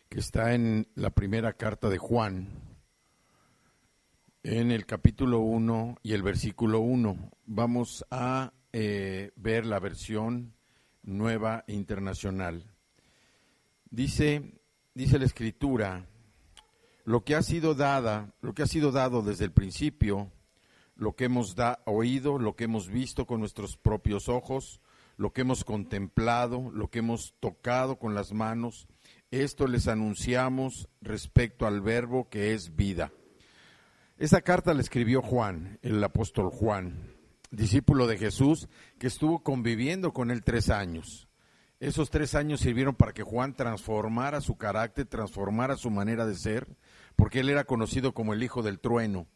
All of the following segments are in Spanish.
que está en la primera carta de Juan, en el capítulo 1 y el versículo 1. Vamos a ver la versión nueva internacional. Dice la Escritura: lo que ha sido dado desde el principio, lo que hemos oído, lo que hemos visto con nuestros propios ojos, lo que hemos contemplado, lo que hemos tocado con las manos, esto les anunciamos respecto al Verbo que es vida. Esta carta la escribió Juan, el apóstol Juan, discípulo de Jesús, que estuvo conviviendo con él 3 años. Esos 3 años sirvieron para que Juan transformara su carácter, transformara su manera de ser, porque él era conocido como el hijo del trueno.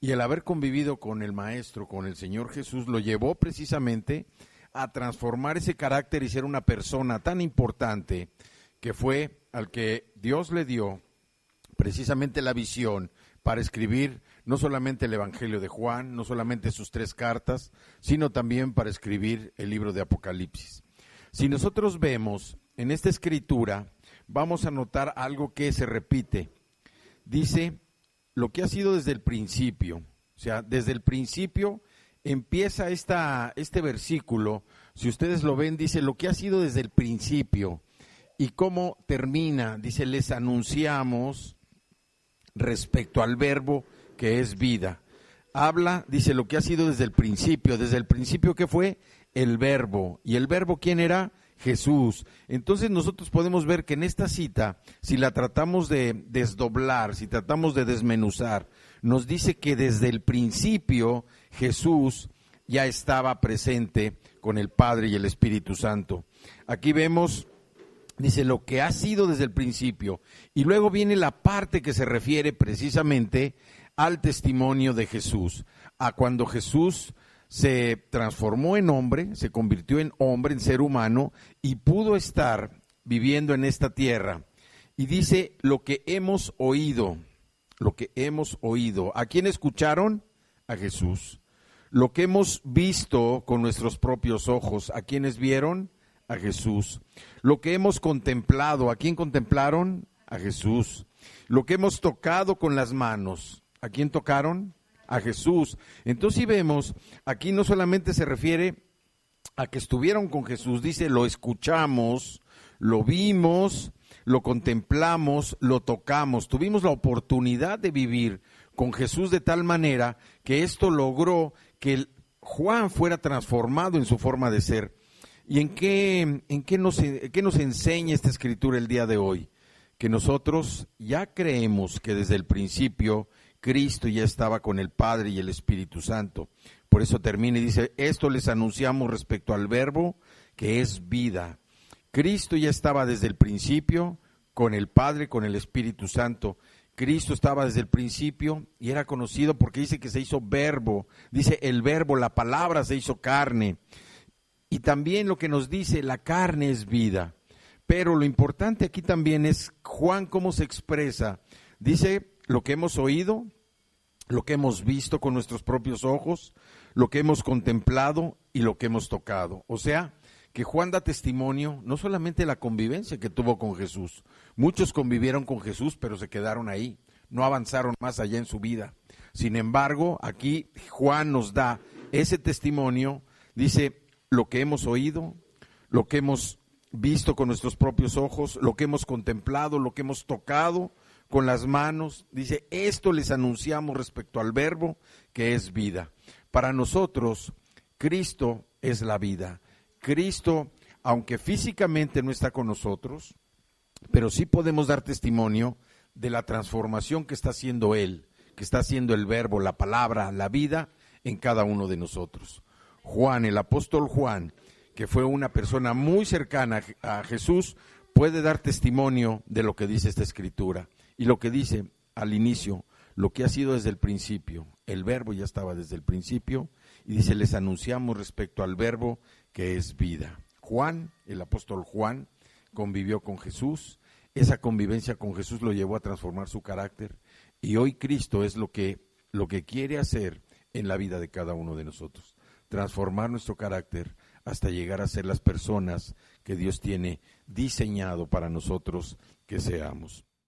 Y el haber convivido con el Maestro, con el Señor Jesús, lo llevó precisamente a transformar ese carácter y ser una persona tan importante, que fue al que Dios le dio precisamente la visión para escribir no solamente el Evangelio de Juan, no solamente sus 3 cartas, sino también para escribir el libro de Apocalipsis. Si nosotros vemos en esta escritura, vamos a notar algo que se repite. Dice, lo que ha sido desde el principio. O sea, desde el principio empieza este versículo. Si ustedes lo ven, dice, lo que ha sido desde el principio. ¿Y cómo termina? Dice, les anunciamos respecto al Verbo que es vida. Habla, dice, lo que ha sido desde el principio. Desde el principio, ¿qué fue? El Verbo. ¿Y el Verbo quién era? Jesús. Entonces nosotros podemos ver que en esta cita, si la tratamos de desdoblar, si tratamos de desmenuzar, nos dice que desde el principio Jesús ya estaba presente con el Padre y el Espíritu Santo. Aquí vemos, dice, lo que ha sido desde el principio. Y luego viene la parte que se refiere precisamente al testimonio de Jesús, a cuando Jesús se transformó en hombre, se convirtió en hombre, en ser humano, y pudo estar viviendo en esta tierra. Y dice, lo que hemos oído. ¿A quién escucharon? A Jesús. Lo que hemos visto con nuestros propios ojos. ¿A quiénes vieron? A Jesús. Lo que hemos contemplado. ¿A quién contemplaron? A Jesús. Lo que hemos tocado con las manos. ¿A quién tocaron? A Jesús. Entonces, si vemos, aquí no solamente se refiere a que estuvieron con Jesús, dice, lo escuchamos, lo vimos, lo contemplamos, lo tocamos. Tuvimos la oportunidad de vivir con Jesús de tal manera que esto logró que Juan fuera transformado en su forma de ser. ¿Y en qué nos enseña esta escritura el día de hoy? Que nosotros ya creemos que desde el principio Cristo ya estaba con el Padre y el Espíritu Santo. Por eso termina y dice, esto les anunciamos respecto al Verbo que es vida. Cristo ya estaba desde el principio con el Padre, con el Espíritu Santo. Cristo estaba desde el principio y era conocido porque dice que se hizo verbo. Dice el verbo, la palabra se hizo carne. Y también lo que nos dice, la carne es vida. Pero lo importante aquí también es Juan cómo se expresa. Dice, lo que hemos oído, lo que hemos visto con nuestros propios ojos, lo que hemos contemplado y lo que hemos tocado. O sea, que Juan da testimonio no solamente de la convivencia que tuvo con Jesús. Muchos convivieron con Jesús, pero se quedaron ahí, no avanzaron más allá en su vida. Sin embargo, aquí Juan nos da ese testimonio, dice, lo que hemos oído, lo que hemos visto con nuestros propios ojos, lo que hemos contemplado, lo que hemos tocado con las manos, dice, esto les anunciamos respecto al Verbo que es vida. Para nosotros, Cristo es la vida. Cristo, aunque físicamente no está con nosotros, pero sí podemos dar testimonio de la transformación que está haciendo Él, que está haciendo el Verbo, la palabra, la vida en cada uno de nosotros. Juan, el apóstol Juan, que fue una persona muy cercana a Jesús, puede dar testimonio de lo que dice esta escritura. Y lo que dice al inicio, lo que ha sido desde el principio, el Verbo ya estaba desde el principio, y dice, les anunciamos respecto al Verbo que es vida. Juan, el apóstol Juan, convivió con Jesús, esa convivencia con Jesús lo llevó a transformar su carácter, y hoy Cristo es lo que quiere hacer en la vida de cada uno de nosotros, transformar nuestro carácter hasta llegar a ser las personas que Dios tiene diseñado para nosotros que seamos.